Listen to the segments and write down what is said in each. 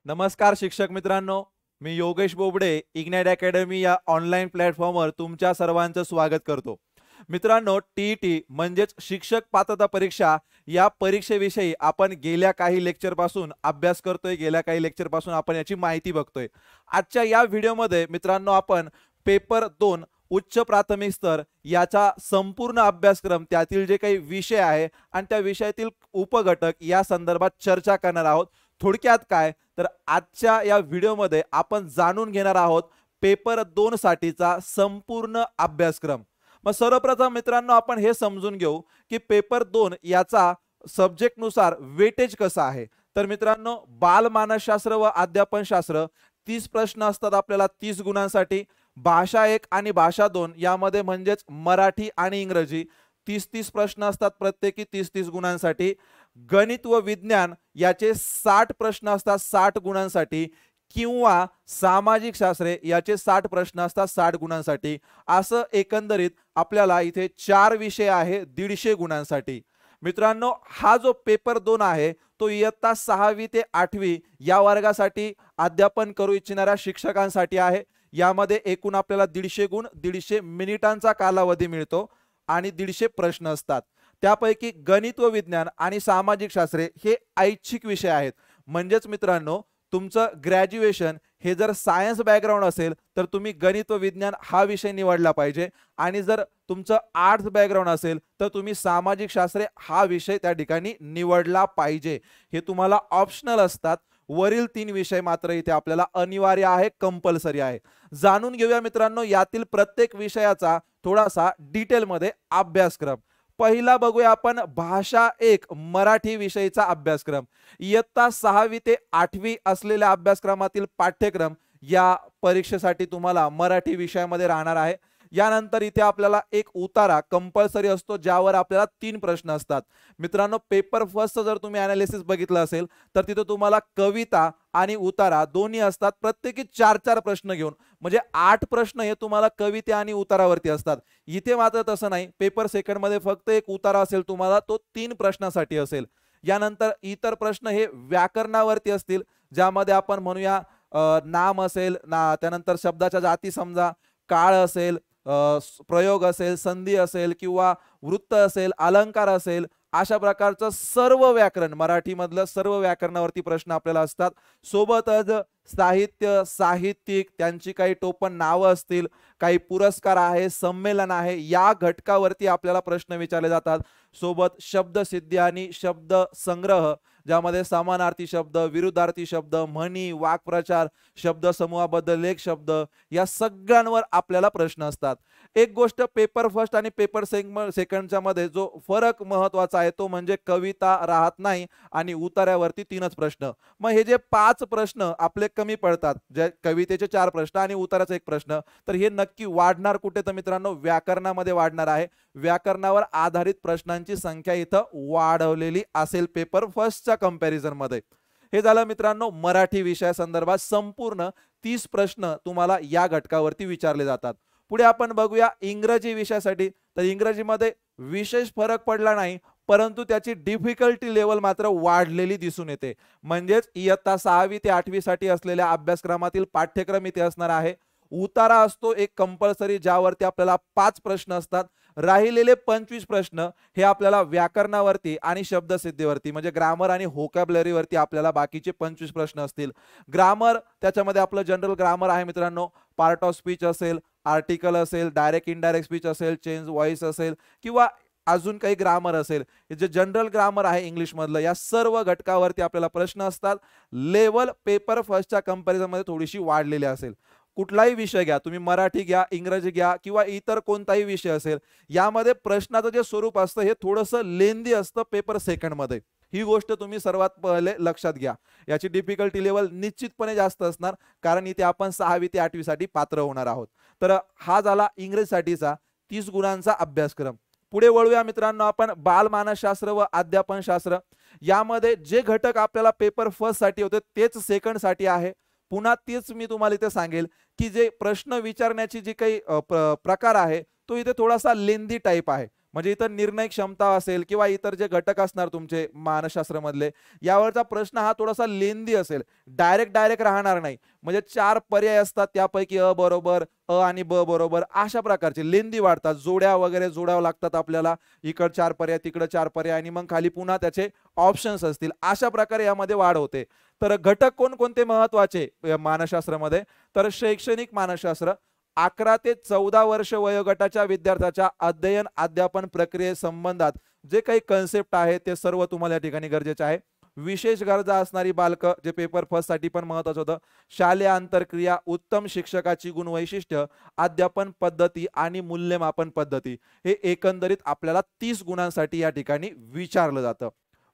नमस्कार शिक्षक मित्रांनो, मी योगेश बोबडे इग्नाइट अकॅडमी या ऑनलाईन प्लॅटफॉर्मवर तुमच्या सर्वांचं स्वागत करतो. मित्रांनो, टीईटी म्हणजेच शिक्षक पात्रता परीक्षा या परीक्षेविषयी आपण गेल्या काही लेक्चर पासून अभ्यास करतोय, गेल्या काही लेक्चर पासून आपण याची माहिती बघतोय. आजच्या या व्हिडिओमध्ये मित्रांनो आपण पेपर 2 उच्च प्राथमिक स्तर याचा संपूर्ण अभ्यासक्रम, त्यातील जे काही विषय आहे आणि त्या विषयातील उपघटक या संदर्भात चर्चा करणार आहोत. थोडक्यात काय तर आजच्या या व्हिडिओमध्ये आपण जाणून घेणार आहोत पेपर 2 साठीचा संपूर्ण अभ्यासक्रम. मग सर्वप्रथम मित्रांनो आपण हे समजून घेऊ की पेपर 2 याचा सब्जेक्ट नुसार वेटेज कसं आहे. तर मित्रांनो, बालमानसशास्त्र व अध्यापनशास्त्र 30 प्रश्न असतात आपल्याला 30 गुणांसाठी. भाषा 1 आणि भाषा 2 यामध्ये म्हणजेच मराठी आणि इंग्रजी 30-30 प्रश्न असतात प्रत्येकी 30-30 गुणांसाठी. गणित व विज्ञान याचे 60 प्रश्न असतात 60 गुणांसाठी, किंवा सामाजिक शास्त्रे याचे 60 प्रश्न असतात 60 गुणांसाठी. असं एकंदरीत आपल्याला इथे 4 विषय आहे 150 गुणांसाठी. मित्रांनो, हा जो पेपर 2 आहे तो इयत्ता 6वी ते 8वी या वर्गासाठी अध्यापन करू इच्छिणाऱ्या शिक्षकांसाठी आहे. यामध्ये एकूण आपल्याला 150 गुण 150 मिनिटांचा कालावधी मिळतो आणि 150 प्रश्न असतात. त्यापैकी गणित व विज्ञान आणि सामाजिक शास्त्रे हे ऐच्छिक विषय आहेत. म्हणजेच मित्रांनो, तुमचं ग्रॅज्युएशन हे जर सायन्स बॅकग्राऊंड असेल तर तुम्ही गणित व विज्ञान हा विषय निवडला पाहिजे, आणि जर तुमचं आर्ट्स बॅकग्राऊंड असेल तर तुम्ही सामाजिक शास्त्रे हा विषय त्या ठिकाणी निवडला पाहिजे. हे तुम्हाला ऑप्शनल असतात. वरील 3 विषय मात्र इथे आपल्याला अनिवार्य आहे, कंपल्सरी आहे. जाणून घेऊया मित्रांनो यातील प्रत्येक विषयाचा थोडासा डिटेलमध्ये अभ्यासक्रम. पहिला बघूया आपण भाषा 1 मराठी विषयीचा अभ्यासक्रम. इयत्ता 6वी ते 8वी असलेल्या अभ्यासक्रमातील पाठ्यक्रम या परीक्षेसाठी तुम्हाला मराठी विषयामध्ये राहणार आहे. यानंतर इथे आपल्याला एक उतारा कंपल्सरी असतो ज्यावर आपल्याला 3 प्रश्न असतात. मित्रांनो, पेपर फर्स्ट जर तुम्ही अनालिसिस बघितलं असेल तर तिथे तुम्हाला कविता आणि उतारा दोन्ही असतात, प्रत्येकी 4-4 प्रश्न घेऊन, म्हणजे 8 प्रश्न हे तुम्हाला कविता आणि उतारावरती असतात. इथे मात्र तसं नाही. पेपर सेकंड मध्ये फक्त एक उतारा असेल तुम्हाला, तो 3 प्रश्नासाठी असेल. यानंतर इतर प्रश्न हे व्याकरणावरती असतील, ज्यामध्ये आपण म्हणूया नाम असेल ना, त्यानंतर शब्दाच्या जाती समजा, काळ असेल, प्रयोग असेल, संधी असेल, किंवा वृत्त असेल, अलंकार असेल, अशा प्रकारचं सर्व व्याकरण, मराठीमधलं सर्व व्याकरणावरती प्रश्न आपल्याला असतात. सोबतच साहित्य, साहित्यिक, त्यांची काही टोपण नावं असतील, काही पुरस्कार आहे, संमेलन आहे, या घटकावरती आपल्याला प्रश्न विचारले जातात. सोबत शब्दसिद्धी आणि शब्द संग्रह, ज्यामध्ये समानार्थी शब्द, विरुद्धार्थी शब्द, म्हणी, वाक्प्रचार, शब्द समूहाबद्दल लेख शब्द, या सगळ्यांवर आपल्याला प्रश्न असतात. एक गोष्ट पेपर फर्स्ट आणि पेपर सेकंडच्या मध्ये जो फरक महत्वाचा आहे तो म्हणजे कविता राहत नाही आणि उतार्यावरती 3च प्रश्न. मग हे जे 5 प्रश्न आपले कमी पडतात, जे कवितेचे 4 प्रश्न आणि उताराचा 1 प्रश्न, तर हे नक्की वाढणार कुठे तर मित्रांनो व्याकरणामध्ये वाढणार आहे. व्याकरणावर आधारित प्रश्नांची संख्या इथं वाढवलेली असेल पेपर फर्स्टच्या कंपॅरिझन मध्ये. हे झालं मित्रांनो मराठी विषयासंदर्भात संपूर्ण 30 प्रश्न तुम्हाला या घटकावरती विचारले जातात. पुढे आपण बघूया इंग्रजी विषयासाठी. तर इंग्रजीमध्ये विशेष फरक पडला नाही, परंतु त्याची डिफिकल्टी लेवल मात्र वाढलेली दिसून येते. म्हणजेच इयत्ता 6वी ते 8वी साठी असलेल्या अभ्यासक्रमातील पाठ्यक्रम इथे असणार आहे. उतारा असतो एक कंपल्सरी, ज्यावरती आपल्याला 5 प्रश्न असतात. राहिलेले 25 प्रश्न हे आपल्याला व्याकरणावरती आणि शब्दसिद्धीवरती, म्हणजे ग्रामर आणि व्होकॅब्युलरीवरती आपल्याला बाकीचे 25 प्रश्न असतील. ग्रामर, त्याच्यामध्ये आपलं जनरल ग्रामर आहे मित्रांनो. पार्ट ऑफ स्पीच असेल, आर्टिकल असेल, डायरेक्ट इनडायरेक्ट स्पीच असेल, चेंज व्हॉइस असेल, किंवा अजून काही ग्रामर असेल, जे जनरल ग्रामर आहे इंग्लिश मधलं, या सर्व घटकावरती आपल्याला प्रश्न असतात. लेवल पेपर फर्स्टच्या कंपॅरिझन मध्ये थोडीशी वाढलेली असेल. कुठलाही विषय घ्या तुम्ही, मराठी घ्या, इंग्रजी घ्या, किंवा इतर कोणताही विषय असेल, यामध्ये प्रश्नाचं जे स्वरूप असतं हे थोडंसं लेंदी असतं पेपर सेकंड मध्ये. ही गोष्ट तुम्ही सर्वात पहिले लक्षात घ्या. याची डिफिकल्टी लेवल निश्चितपणे जास्त असणार, कारण इथे आपण 6वी ते 8वी साठी पात्र होणार आहोत. तर हा झाला इंग्रजीसाठीचा 30 गुणांचा अभ्यासक्रम. पुढे वळूया मित्रांनो आपण बालमानसशास्त्र व अध्यापनशास्त्र. यामध्ये जे घटक आपल्याला पेपर फर्स्ट साठी होते तेच सेकंड साठी आहे. पुन्हा तेच मी तुम्हाला इथे सांगेल की जे प्रश्न विचारण्याची जी काही प्रकार आहे तो इथे थोडासा लेंदी टाइप आहे. म्हणजे इतर निर्णय क्षमता असेल किंवा इतर जे घटक असणार तुमचे मानसशास्त्र मधले, यावरचा प्रश्न हा थोडासा लेंदी असेल, डायरेक्ट राहणार नाही. म्हणजे 4 पर्याय असतात, त्यापैकी अ बरोबर, अ आणि ब बरोबर, अशा प्रकारचे लेंदी वाढतात, जोड्या वगैरे जोडावं लागतात आपल्याला, इकड 4 पर्याय तिकडे 4 पर्याय आणि मग खाली पुन्हा त्याचे ऑप्शन्स असतील, अशा प्रकारे यामध्ये वाढ होते. तर घटक कोणकोणते महत्वाचे मानसशास्त्रामध्ये, तर शैक्षणिक मानसशास्त्र 11 ते 14 वर्ष वयोगटाच्या विद्यार्थ्याच्या अध्ययन अध्यापन प्रक्रियेसंबंधात जे काही कन्सेप्ट आहे ते सर्व तुम्हाला या ठिकाणी गरजेचे आहे. विशेष गरजा असणारी बालकं, जे पेपर फर्स्ट साठी पण महत्वाचं होतं, शालेय आंतरक्रिया, उत्तम शिक्षकाची गुण वैशिष्ट्य, अध्यापन पद्धती आणि मूल्यमापन पद्धती, हे एकंदरीत आपल्याला 30 गुणांसाठी या ठिकाणी विचारलं जातं.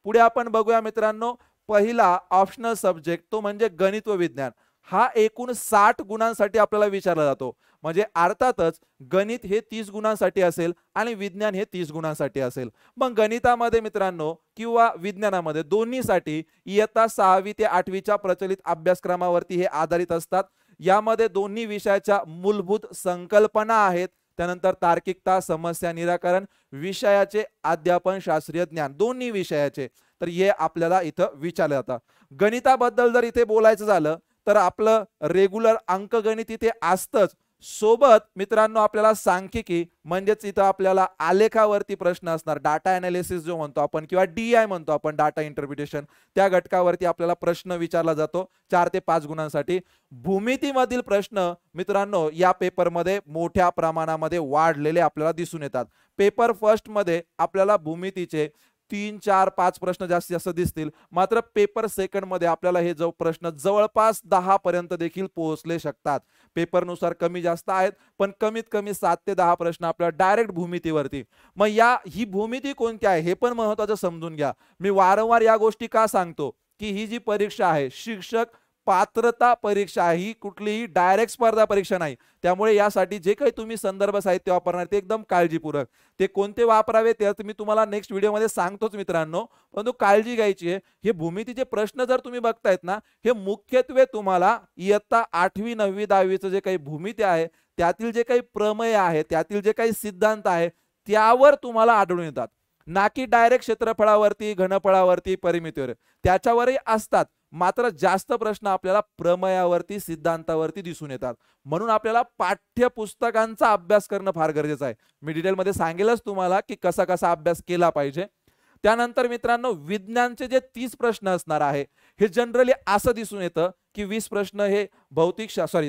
पुढे आपण बघूया मित्रांनो, पहिला ऑप्शनल सब्जेक्ट तो म्हणजे गणित व विज्ञान. हा एकूण 60 गुणांसाठी आपल्याला विचारला जातो. म्हणजे अर्थातच गणित हे 30 गुणांसाठी असेल आणि विज्ञान हे 30 गुणांसाठी असेल. मग गणितामध्ये मित्रांनो किंवा विज्ञानामध्ये दोन्हीसाठी इयत्ता 6वी ते 8वीच्या प्रचलित अभ्यासक्रमावरती हे आधारित असतात. यामध्ये दोन्ही विषयाच्या मूलभूत संकल्पना आहेत. त्यानंतर तार्किकता, समस्या निराकरण, विषयाचे अध्यापन, शास्त्रीय ज्ञान, दोन्ही विषयाचे, तर हे आपल्याला इथं विचारलं जातं. गणिताबद्दल जर इथे बोलायचं झालं तर आपलं रेग्युलर अंकगणित इथे असतंच, सोबत मित्रांनो आपल्याला सांख्यिकी म्हणजेच इथं आपल्याला आलेखावरती प्रश्न असणार, डाटा अनालिसिस जो म्हणतो आपण किंवा DI म्हणतो आपण, डाटा इंटरप्रिटेशन, त्या घटकावरती आपल्याला प्रश्न विचारला जातो 4 ते 5 गुणांसाठी. भूमितीमधील प्रश्न मित्रांनो या पेपरमध्ये मोठ्या प्रमाणामध्ये वाढलेले आपल्याला दिसून येतात. पेपर फर्स्ट मध्ये आपल्याला भूमितीचे 3, 4, 5 प्रश्न जास्तीत जास्त दिसतील, मात्र पेपर सेकंड मध्ये आपल्याला हे जो प्रश्न जवळपास 10 पर्यंत देखील पोहोचले शकतात. पेपरनुसार कमी जास्त आहेत, पण कमीत कमी 7 ते 10 प्रश्न आपल्याला डायरेक्ट भूमितीवरती. मग ही भूमिती कोणती आहे हे पण महत्त्वाचं समजून घ्या. मी वारंवार या गोष्टी का सांगतो की ही जी परीक्षा आहे शिक्षक पात्रता परीक्षा आहे, ही कुठलीही डायरेक्ट स्पर्धा परीक्षा नाही. त्यामुळे यासाठी जे काही तुम्ही संदर्भ साहित्य वापरणार ते एकदम काळजीपूर्वक, ते कोणते वापरावे ते मी तुम्हाला नेक्स्ट व्हिडिओमध्ये सांगतोच मित्रांनो, परंतु काळजी घ्यायची आहे. हे भूमितीचे प्रश्न जर तुम्ही बघतायत ना, हे मुख्यत्वे तुम्हाला इयत्ता 8वी 9वी 10वीचं जे काही भूमिती आहे त्यातील जे काही प्रमेय आहे, त्यातील जे काही सिद्धांत आहे त्यावर तुम्हाला आढळून येतात, ना की डायरेक्ट क्षेत्रफळावरती, घनफळावरती, परिमितीवर, त्याच्यावरही असतात, मात्र जास्त प्रश्न आपल्याला प्रमेयावरती, सिद्धांतावरती दिसून येतात. म्हणून आपल्याला पाठ्यपुस्तकांचा अभ्यास करणं फार गरजेचं आहे. मी डिटेलमध्ये सांगेलच तुम्हाला की कसा कसा अभ्यास केला पाहिजे. त्यानंतर मित्रांनो विज्ञानचे जे 30 प्रश्न असणार आहे हे जनरली असं दिसून येतं की 20 प्रश्न हे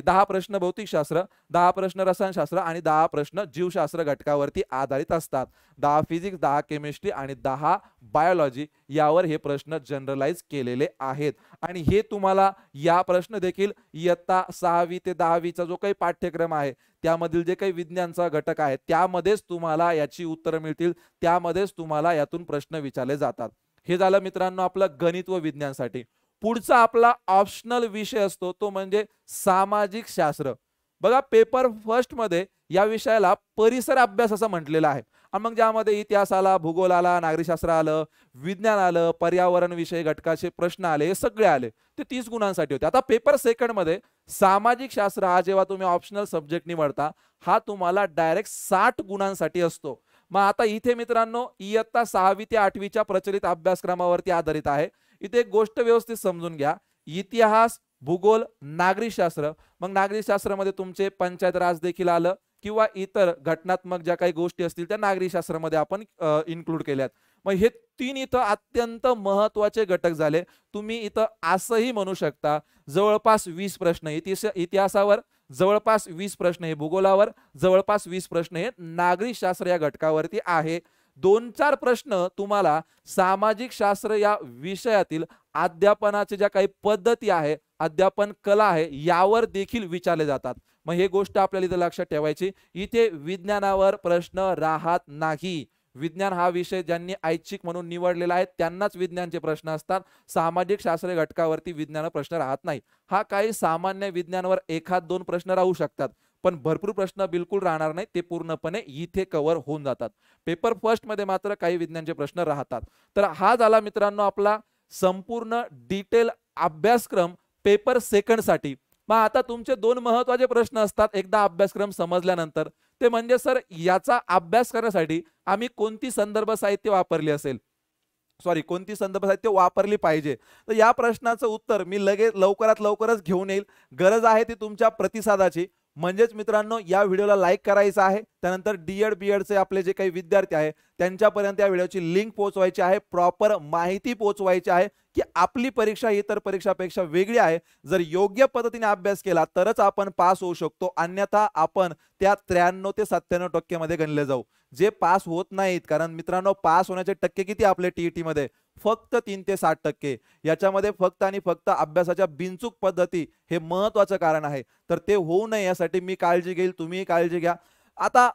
10 प्रश्न भौतिकशास्त्र, 10 प्रश्न रसायनशास्त्र आणि 10 प्रश्न जीवशास्त्र घटकावरती आधारित असतात. 10 फिजिक्स, 10 केमिस्ट्री आणि 10 बायोलॉजी यावर हे प्रश्न जनरलाइज केलेले आहेत. आणि हे तुम्हाला या प्रश्न देखील इयत्ता 6वी ते 10वीचा जो काही पाठ्यक्रम आहे त्यामधील जे काही विज्ञानचा घटक आहे त्यामध्येच तुम्हाला याची उत्तरं मिळतील, त्यामध्येच तुम्हाला यातून प्रश्न विचारले जातात. हे झालं मित्रांनो आपलं गणित व विज्ञानसाठी. पुढचा आपला ऑप्शनल विषय असतो तो म्हणजे सामाजिक शास्त्र. बघा पेपर फर्स्ट मध्ये या विषयाला परिसर अभ्यास असं म्हटलेलं आहे. मग ज्यामध्ये इतिहास आला, भूगोल आला, नागरिकशास्त्र आलं, विज्ञान आलं, पर्यावरण विषय घटकाचे प्रश्न आले, हे सगळे आले, ते 30 गुणांसाठी होते. आता पेपर सेकंड मध्ये सामाजिक शास्त्र हा जेव्हा तुम्ही ऑप्शनल सब्जेक्ट निवडता हा तुम्हाला डायरेक्ट 60 गुणांसाठी असतो. मग आता इथे मित्रांनो इयत्ता 6वी ते 8वीच्या प्रचलित अभ्यासक्रमावरती आधारित आहे. इथे एक गोष्ट व्यवस्थित समजून घ्या, इतिहास, भूगोल, नागरिकशास्त्र, मग नागरिकशास्त्रामध्ये तुमचे पंचायत राज देखील आलं किंवा इतर घटनात्मक ज्या काही गोष्टी असतील त्या नागरिकशास्त्रामध्ये आपण इन्क्लूड केल्यात. मग हे 3 इथं अत्यंत महत्त्वाचे घटक झाले. तुम्ही इथं असंही म्हणू शकता जवळपास 20 प्रश्न इतिहासावर, जवळपास 20 प्रश्न हे भूगोलावर, जवळपास 20 प्रश्न हे नागरिकशास्त्र या घटकावरती आहे. 2-4 प्रश्न तुम्हाला सामाजिक शास्त्र या विषयातील अध्यापनाचे ज्या काही पद्धती आहे, अध्यापन कला आहे यावर देखील विचारले जातात. मग हे गोष्ट आपल्याला इथे लक्षात ठेवायची. इथे विज्ञानावर प्रश्न राहत नाही. विज्ञान हा विषय ज्यांनी ऐच्छिक म्हणून निवडलेला आहे त्यांनाच विज्ञानचे प्रश्न असतात. सामाजिक शास्त्र घटकावरती विज्ञान प्रश्न राहत नाही. हा काही सामान्य विज्ञानावर 1-2 प्रश्न राहू शकतात, पण भरपूर प्रश्न बिलकुल राहणार नाही, ते पूर्णपणे इथे कव्हर होऊन जातात. पेपर फर्स्ट मध्ये मात्र काही विज्ञानचे प्रश्न राहतात. तर हा झाला मित्रांनो आपला संपूर्ण डिटेल अभ्यासक्रम पेपर सेकंड साठी. मग आता तुमचे 2 महत्त्वाचे प्रश्न असतात एकदा अभ्यासक्रम समजल्यानंतर. ते म्हणजे सर याचा अभ्यास करण्यासाठी आम्ही कोणती संदर्भ साहित्य वापरली असेल, सॉरी कोणती संदर्भ साहित्य वापरली पाहिजे. तर या प्रश्नाचं उत्तर मी लवकरात लवकरच घेऊन येईल. गरज आहे ती तुमच्या प्रतिसादाची. म्हणजेच मित्रांनो या व्हिडिओला लाईक करायचं आहे. त्यानंतर डी.एड. आपले जे काही विद्यार्थी आहे त्यांच्यापर्यंत या व्हिडिओची लिंक पोहोचवायची आहे, प्रॉपर माहिती पोहोचवायची आहे की आपली परीक्षा इतर परीक्षापेक्षा वेगळी आहे. जर योग्य पद्धतीने अभ्यास केला तरच आपण पास होऊ शकतो, अन्यथा आपण त्या 93 ते 97% मध्ये गणले जाऊ. जे पास होत नाहीत, कारण मित्रांनो पास होण्याचे टक्के किती आपले टीईटी मध्ये? फक्त 3 ते 60%. याच्यामध्ये फक्त आणि फक्त अभ्यासाच्या बिनचूक पद्धती हे महत्वाचं कारण आहे. तर ते होऊ नये यासाठी मी काळजी घेईल, तुम्हीही काळजी घ्या. आता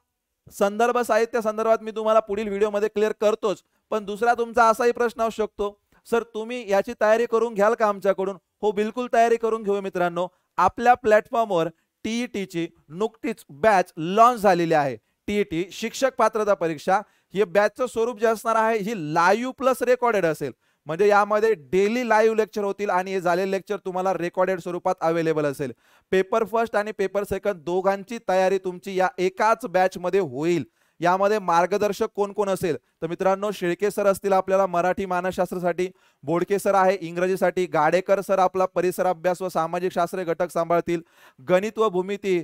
संदर्भ साहित्य संदर्भात मी तुम्हाला पुढील व्हिडिओमध्ये क्लिअर करतोच, पण दुसरा तुमचा असाही प्रश्न असू शकतो, सर तुम्ही याची तयारी करून घ्याल का आमच्याकडून? हो, बिलकुल तयारी करून घेऊ मित्रांनो. आपल्या प्लॅटफॉर्मवर टीईटीची नुकतीच बॅच लॉन्च झालेली आहे. टीईटी शिक्षक पात्रता परीक्षा. हे बॅचचं स्वरूप जे असणार आहे ही लाईव्ह प्लस रेकॉर्डेड असेल. म्हणजे यामध्ये डेली लाईव्ह लेक्चर होतील आणि हे झालेले लेक्चर तुम्हाला रेकॉर्डेड स्वरूपात अवेलेबल असेल. पेपर फर्स्ट आणि पेपर सेकंड दोघांची तयारी तुमची या एकाच बॅच मध्ये होईल. यामध्ये मार्गदर्शक कोण कोण असेल तर मित्रांनो शेळके सर असतील आपल्याला मराठी मानसशास्त्रासाठी, बोडके सर आहे इंग्रजीसाठी, गाडेकर सर आपला परिसर अभ्यास व सामाजिक शास्त्र घटक सांभाळतील, गणित व भूमिती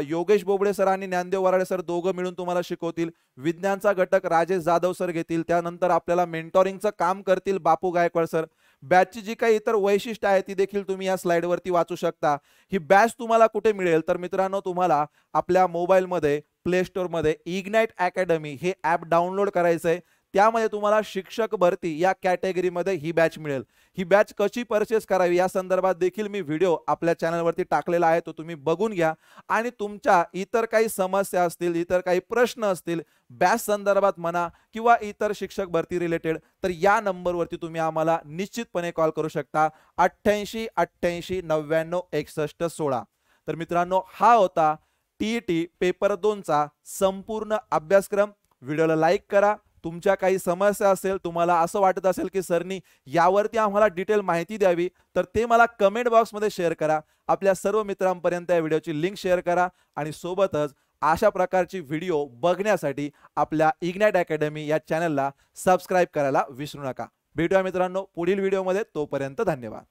योगेश बोबडे सर आणि ज्ञानदेव वराडे सर दोघं मिळून तुम्हाला शिकवतील, विज्ञानचा घटक राजेश जाधव सर घेतील, त्यानंतर आपल्याला मेंटॉरिंगचं काम करतील बापू गायकवाड सर. बॅचची जी काही इतर वैशिष्ट्य आहे ती देखील तुम्ही या स्लाइडवरती वाचू शकता. ही बॅच तुम्हाला कुठे मिळेल तर मित्रांनो तुम्हाला आपल्या मोबाईलमध्ये प्ले स्टोअरमध्ये इग्नाइट अकॅडमी हे ॲप डाउनलोड करायचं आहे. त्यामध्ये तुम्हाला शिक्षक भरती या कॅटेगरीमध्ये ही बॅच मिळेल. ही बॅच कशी परचेस करावी या संदर्भात देखील मी व्हिडिओ आपल्या चॅनलवरती टाकलेला आहे, तो तुम्ही बघून घ्या. आणि तुमच्या इतर काही समस्या असतील, इतर काही प्रश्न असतील बॅच संदर्भात म्हणा किंवा इतर शिक्षक भरती रिलेटेड, तर या नंबरवरती तुम्ही आम्हाला निश्चितपणे कॉल करू शकता 88 88 99 61 16. तर मित्रांनो हा होता टीईटी पेपर 2चा संपूर्ण अभ्यासक्रम. व्हिडिओला लाईक करा. तुमच्या काही समस्या असेल, तुम्हाला असं वाटत असेल की सरनी यावरती आम्हाला डिटेल माहिती द्यावी, तर ते मला कमेंट बॉक्समध्ये शेअर करा. आपल्या सर्व मित्रांपर्यंत या व्हिडिओची लिंक शेअर करा आणि सोबतच अशा प्रकारची व्हिडिओ बघण्यासाठी आपल्या इग्नाइट अकॅडमी या चॅनलला सबस्क्राईब करायला विसरू नका. भेटूया मित्रांनो पुढील व्हिडिओमध्ये. तोपर्यंत धन्यवाद.